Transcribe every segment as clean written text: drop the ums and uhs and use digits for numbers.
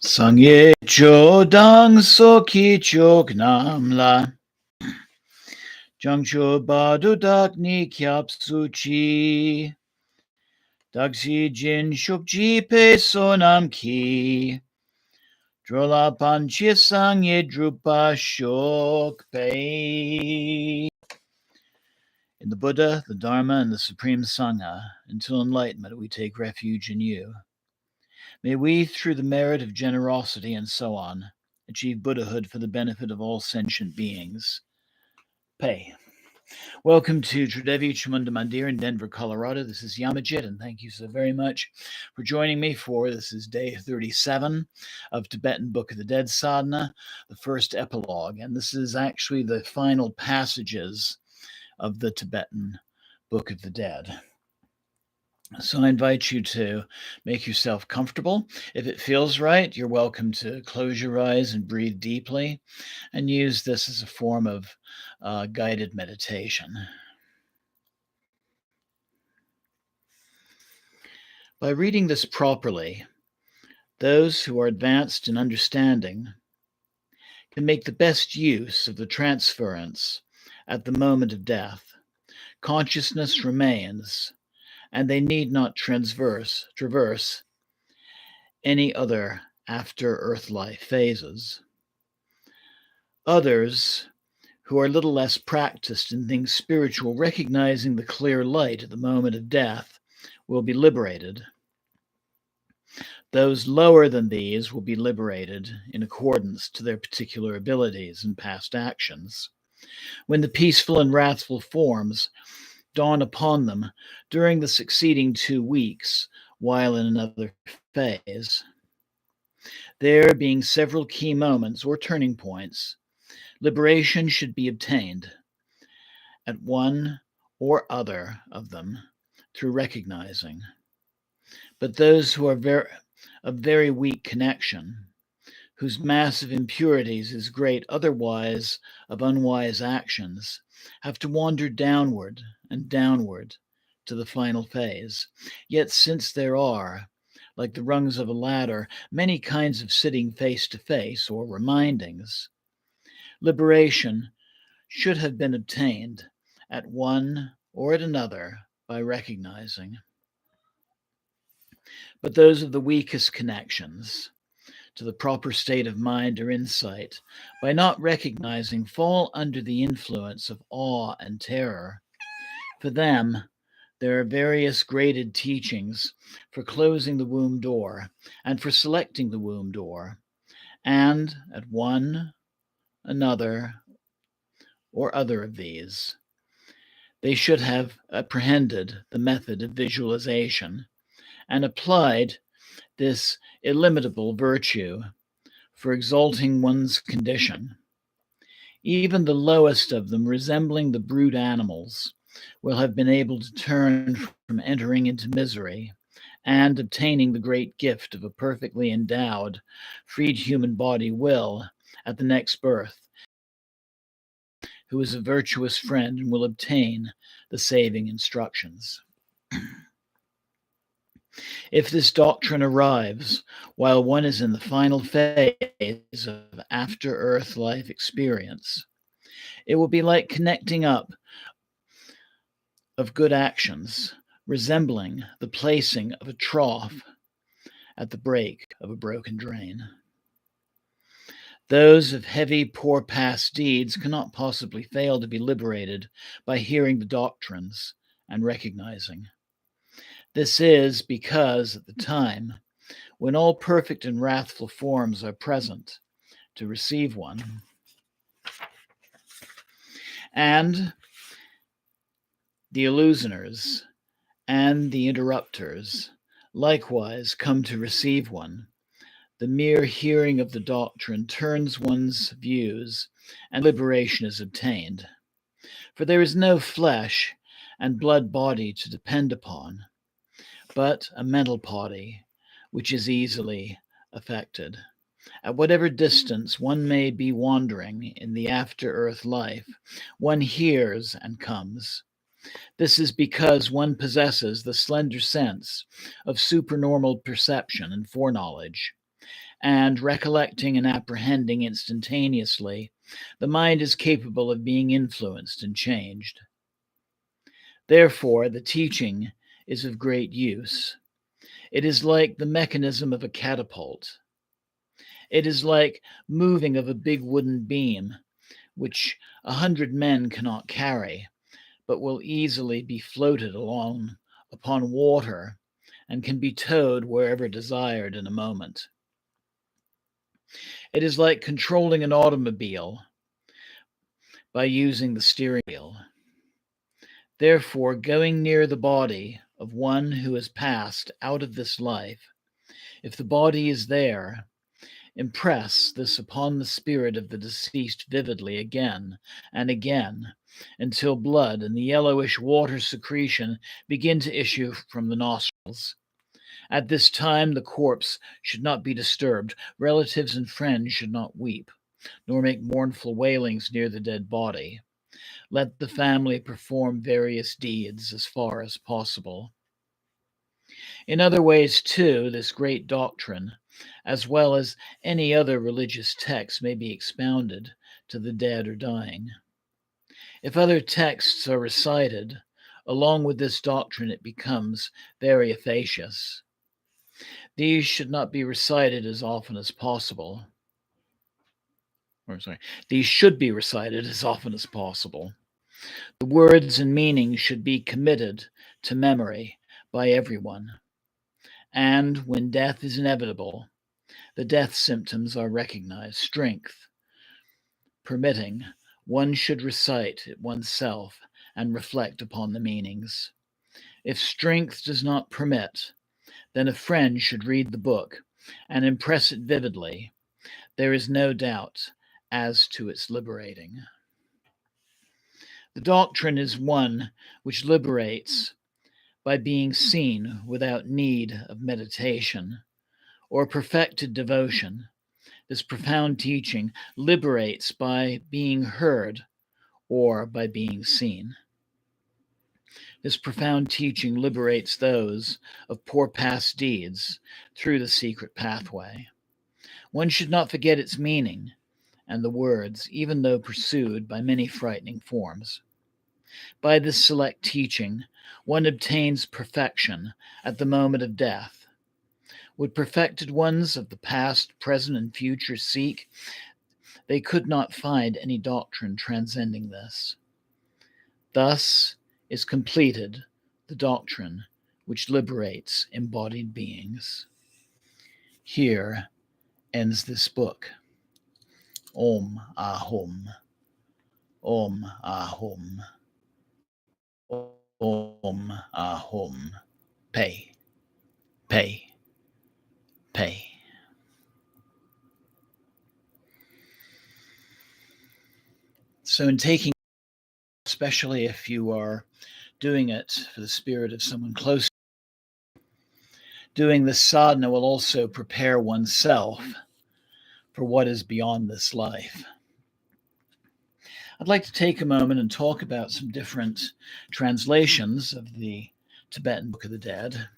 Sangye chodang soki chok namla. Jangcho badu dakni kyap suchi. Daksi jin shukji pe sonam ki. Drola panchya sangye drupa shok pe. In the Buddha, the Dharma, and the Supreme Sangha, until enlightenment, we take refuge in you. May we, through the merit of generosity and so on, achieve Buddhahood for the benefit of all sentient beings. Pei. Welcome to Tridevi Chamunda Mandir in Denver, Colorado. This is Yamajit, and thank you so very much for joining me for this is day 37 of Tibetan Book of the Dead Sadhana, the first epilogue. And this is actually the final passages of the Tibetan Book of the Dead. So I invite you to make yourself comfortable. If it feels right, you're welcome to close your eyes and breathe deeply and use this as a form of guided meditation. By reading this properly, those who are advanced in understanding can make the best use of the transference at the moment of death. Consciousness remains, and they need not traverse any other after-earth life phases. Others, who are a little less practiced in things spiritual, recognizing the clear light at the moment of death, will be liberated. Those lower than these will be liberated in accordance to their particular abilities and past actions. When the peaceful and wrathful forms dawn upon them during the succeeding 2 weeks while in another phase, there being several key moments or turning points, liberation should be obtained at one or other of them through recognizing. But those who are of very weak connection, whose mass of impurities is great otherwise of unwise actions, have to wander downward and downward to the final phase. Yet since there are, like the rungs of a ladder, many kinds of sitting face to face or remindings, liberation should have been obtained at one or at another by recognizing. But those of the weakest connections to the proper state of mind or insight, by not recognizing, fall under the influence of awe and terror. For them, there are various graded teachings for closing the womb door and for selecting the womb door, and at one, another, or other of these, they should have apprehended the method of visualization and applied this illimitable virtue for exalting one's condition. Even the lowest of them, resembling the brute animals, will have been able to turn from entering into misery and obtaining the great gift of a perfectly endowed, freed human body will, at the next birth, who is a virtuous friend and will obtain the saving instructions. If this doctrine arrives while one is in the final phase of after-earth life experience, it will be like connecting up of good actions, resembling the placing of a trough at the break of a broken drain. Those of heavy, poor past deeds cannot possibly fail to be liberated by hearing the doctrines and recognizing. This is because at the time when all perfect and wrathful forms are present to receive one, and the illusioners and the interrupters likewise come to receive one, the mere hearing of the doctrine turns one's views and liberation is obtained. For there is no flesh and blood body to depend upon, but a mental body which is easily affected. At whatever distance one may be wandering in the after-earth life, one hears and comes. This is because one possesses the slender sense of supernormal perception and foreknowledge, and recollecting and apprehending instantaneously, the mind is capable of being influenced and changed. Therefore, the teaching is of great use. It is like the mechanism of a catapult. It is like moving of a big wooden beam, which 100 men cannot carry, but will easily be floated along upon water and can be towed wherever desired in a moment. It is like controlling an automobile by using the steering wheel. Therefore, going near the body of one who has passed out of this life, if the body is there, impress this upon the spirit of the deceased vividly again and again until blood and the yellowish water secretion begin to issue from the nostrils. At this time, the corpse should not be disturbed. Relatives and friends should not weep, nor make mournful wailings near the dead body. Let the family perform various deeds as far as possible. In other ways, too, this great doctrine, as well as any other religious text, may be expounded to the dead or dying. If other texts are recited, along with this doctrine, it becomes very efficacious. These should not be recited as often as possible. These should be recited as often as possible. The words and meanings should be committed to memory by everyone. And when death is inevitable, the death symptoms are recognized. Strength permitting, one should recite it oneself and reflect upon the meanings. If strength does not permit, then a friend should read the book and impress it vividly. There is no doubt as to its liberating. The doctrine is one which liberates by being seen without need of meditation or perfected devotion. This profound teaching liberates by being heard or by being seen. This profound teaching liberates those of poor past deeds through the secret pathway. One should not forget its meaning and the words, even though pursued by many frightening forms. By this select teaching, one obtains perfection at the moment of death. Would perfected ones of the past, present, and future seek, they could not find any doctrine transcending this. Thus is completed the doctrine which liberates embodied beings. Here ends this book. Om Ahum. Om Ahum. Om Ahum. Pay. Pay. Pay. So in taking, especially if you are doing it for the spirit of someone close, doing this sadhana will also prepare oneself for what is beyond this life. I'd like to take a moment and talk about some different translations of the Tibetan Book of the Dead.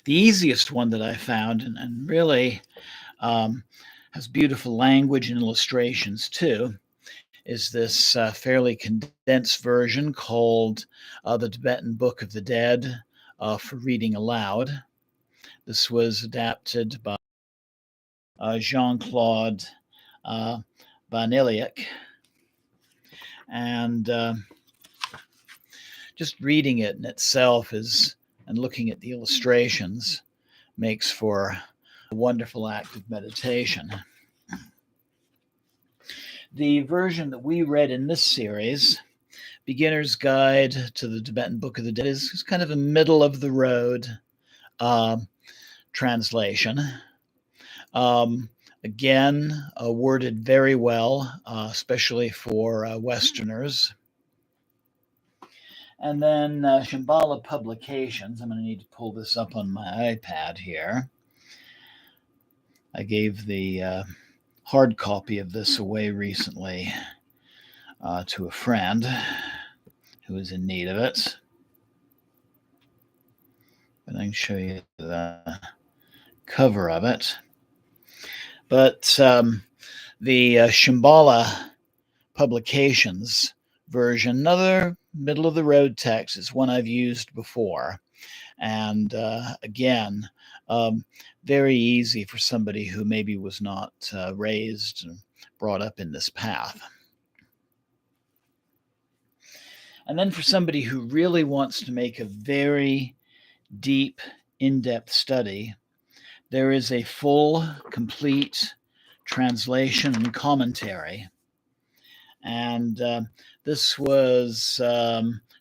The easiest one that I found, and really has beautiful language and illustrations too, is this fairly condensed version called the Tibetan Book of the Dead for reading aloud. This was adapted by Jean-Claude Van Iliak. And just reading it in itself and looking at the illustrations makes for a wonderful act of meditation. The version that we read in this series, Beginner's Guide to the Tibetan Book of the Dead, is kind of a middle of the road translation. Again, worded very well, especially for Westerners. And then Shambhala Publications, I'm going to need to pull this up on my iPad here. I gave the hard copy of this away recently to a friend who is in need of it. And I can show you the cover of it. But the Shambhala Publications version, another middle of the road text, is one I've used before. And again, very easy for somebody who maybe was not raised and brought up in this path. And then for somebody who really wants to make a very deep, in-depth study, there is a full, complete translation and commentary. And this was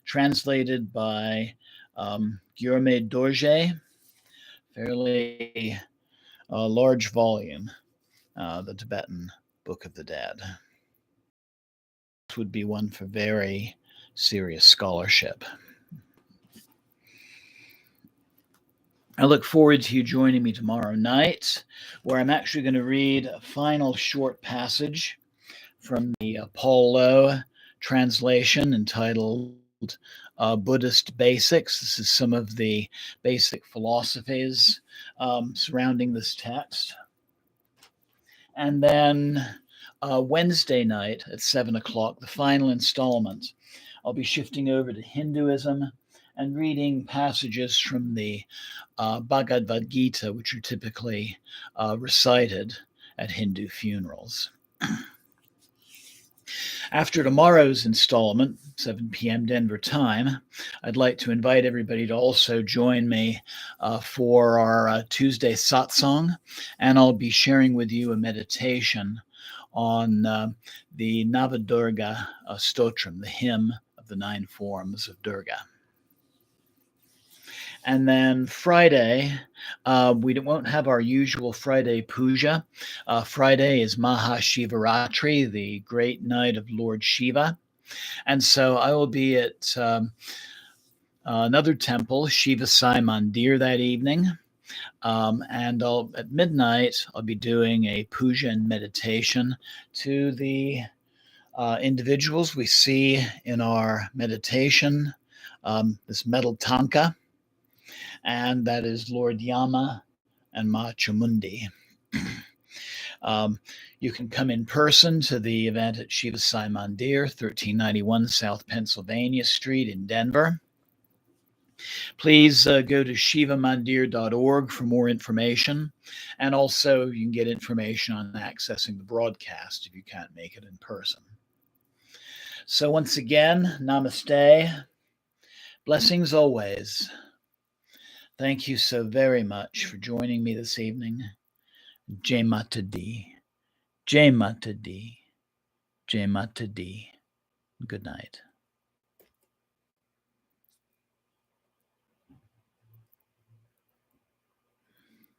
translated by Guillaume Dorje, fairly large volume, the Tibetan Book of the Dead. This would be one for very serious scholarship. I look forward to you joining me tomorrow night, where I'm actually going to read a final short passage from the Paul Lowe translation entitled Buddhist Basics. This is some of the basic philosophies surrounding this text. And then Wednesday night at 7 o'clock, the final installment, I'll be shifting over to Hinduism and reading passages from the Bhagavad Gita, which are typically recited at Hindu funerals. After tomorrow's installment, 7 p.m. Denver time, I'd like to invite everybody to also join me for our Tuesday satsang, and I'll be sharing with you a meditation on the Navadurga Stotram, the hymn of the 9 forms of Durga. And then Friday, we won't have our usual Friday puja. Friday is Mahashivaratri, the great night of Lord Shiva. And so I will be at another temple, Shiva Sai Mandir, that evening. And at midnight, I'll be doing a puja and meditation to the individuals we see in our meditation, this metal tanka. And that is Lord Yama and Ma Chamundi. You can come in person to the event at Shiva Sai Mandir, 1391 South Pennsylvania Street in Denver. Please go to shivamandir.org for more information. And also you can get information on accessing the broadcast if you can't make it in person. So once again, namaste. Blessings always. Thank you so very much for joining me this evening. Jai Mata Di, Jai Mata Di, Jai Mata Di. Good night.